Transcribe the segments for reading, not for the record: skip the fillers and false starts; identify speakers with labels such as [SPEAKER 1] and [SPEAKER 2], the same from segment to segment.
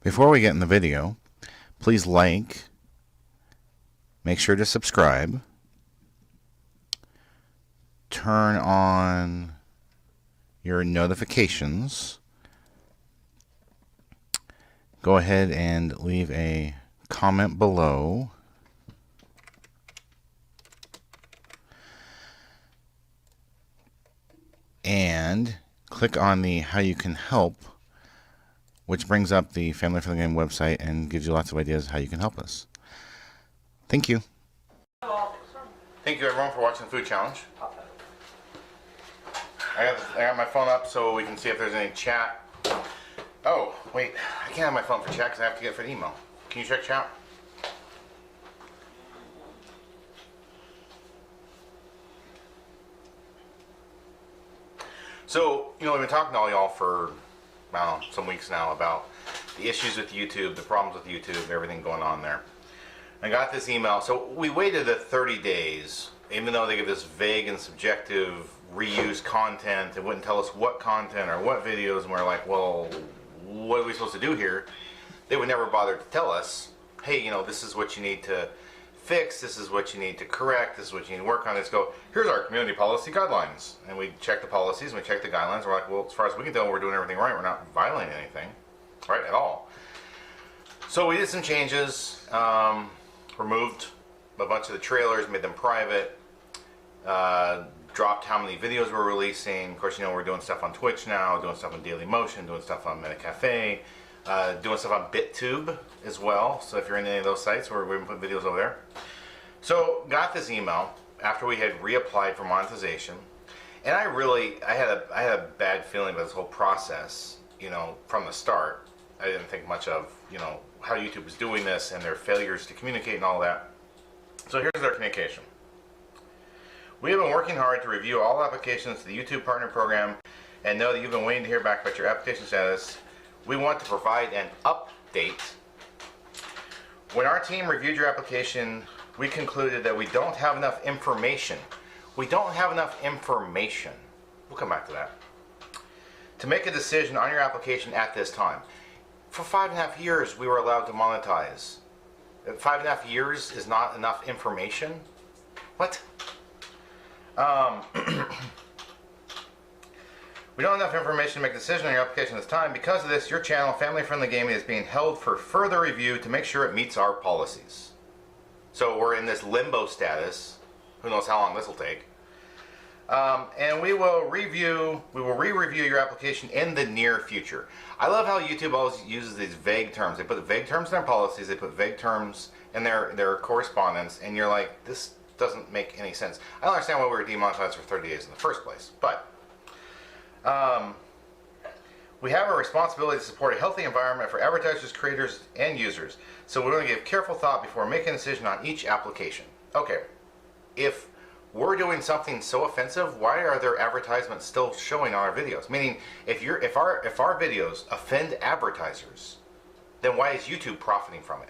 [SPEAKER 1] Before we get in the video, please like, make sure to subscribe, turn on your notifications, go ahead and leave a comment below, and click on the How You Can Help, which brings up the Family Friendly Game website and gives you lots of ideas how you can help us. Thank you. Thank you everyone for watching the food challenge. I got my phone up so we can see if there's any chat. Oh, wait, I can't have my phone for chat because I have to get it for the email. Can you check chat? So, we've been talking to all y'all for some weeks now about the issues with YouTube, the problems with YouTube, everything going on there. I got this email. So we waited the 30 days, even though they give us vague and subjective reuse content and wouldn't tell us what content or what videos, and we're like, well, what are we supposed to do here? They would never bother to tell us, hey, this is what you need to fix, this is what you need to correct, this is what you need to work on. Let's go, here's our community policy guidelines. And we check the policies and we check the guidelines. We're like, well, as far as we can tell, we're doing everything right. We're not violating anything, right, at all. So we did some changes, removed a bunch of the trailers, made them private, dropped how many videos we're releasing. Of course, we're doing stuff on Twitch now, doing stuff on Daily Motion, doing stuff on MetaCafe, doing stuff on BitTube as well. So if you're in any of those sites, we're going to put videos over there. So got this email after we had reapplied for monetization, and I had a bad feeling about this whole process. From the start, I didn't think much of how YouTube was doing this and their failures to communicate and all that. So here's their communication. We have been working hard to review all applications to the YouTube Partner Program and know that you've been waiting to hear back about your application status. We want to provide an update. When our team reviewed your application, we concluded that we don't have enough information. We don't have enough information. We'll come back to that. To make a decision on your application at this time. For 5.5 years, we were allowed to monetize. 5.5 years is not enough information? What? We don't have enough information to make a decision on your application this time. Because of this, your channel, Family Friendly Gaming, is being held for further review to make sure it meets our policies. So we're in this limbo status. Who knows how long this will take. And we will re-review your application in the near future. I love how YouTube always uses these vague terms. They put vague terms in their policies, they put vague terms in their correspondence, and you're like, this doesn't make any sense. I don't understand why we were demonetized for 30 days in the first place. But we have a responsibility to support a healthy environment for advertisers, creators, and users. So we're going to give careful thought before making a decision on each application. Okay, if we're doing something so offensive, why are there advertisements still showing on our videos? Meaning, if our videos offend advertisers, then why is YouTube profiting from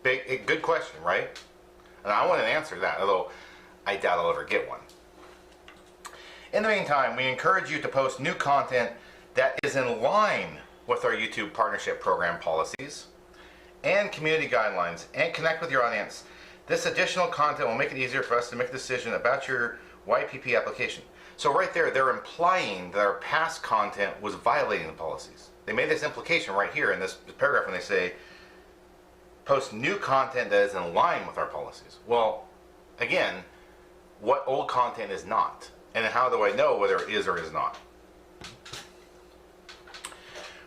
[SPEAKER 1] it? Good question, right? And I want an answer to that, although I doubt I'll ever get one. In the meantime, we encourage you to post new content that is in line with our YouTube Partnership Program policies and community guidelines, and connect with your audience. This additional content will make it easier for us to make a decision about your YPP application. So right there, they're implying that our past content was violating the policies. They made this implication right here in this paragraph when they say, post new content that is in line with our policies. Well, again, what old content is not? And how do I know whether it is or is not?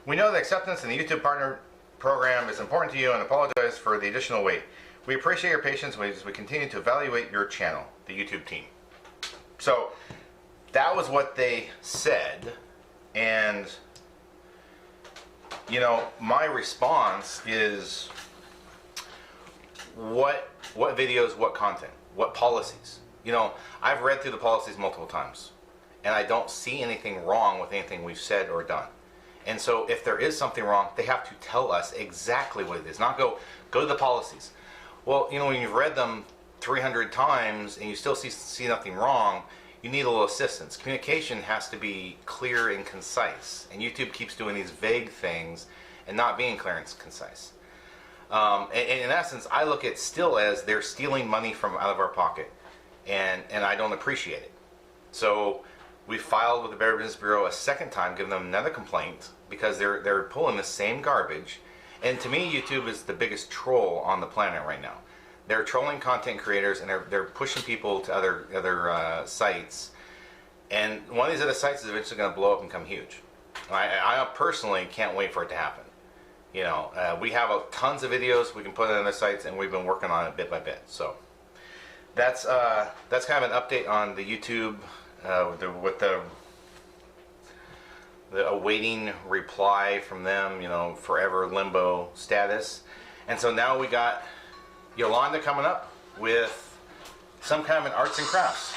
[SPEAKER 1] We know that acceptance in the YouTube Partner Program is important to you and apologize for the additional wait. We appreciate your patience as we continue to evaluate your channel, the YouTube team. So that was what they said, and my response is, what videos, what content, what policies? I've read through the policies multiple times, and I don't see anything wrong with anything we've said or done. And so if there is something wrong, they have to tell us exactly what it is, not go to the policies. Well, when you've read them 300 times and you still see nothing wrong, you need a little assistance. Communication has to be clear and concise, and YouTube keeps doing these vague things and not being clear and concise. And in essence, I look at still as they're stealing money from out of our pocket, and I don't appreciate it. So we filed with the Better Business Bureau a second time, giving them another complaint because they're pulling the same garbage. And to me, YouTube is the biggest troll on the planet right now. They're trolling content creators, and they're pushing people to other sites. And one of these other sites is eventually going to blow up and become huge. I personally can't wait for it to happen. You know, we have tons of videos we can put on other sites, and we've been working on it bit by bit. So that's kind of an update on the YouTube with the awaiting reply from them. You know, forever limbo status. And so now we got Yolanda coming up with some kind of an arts and crafts.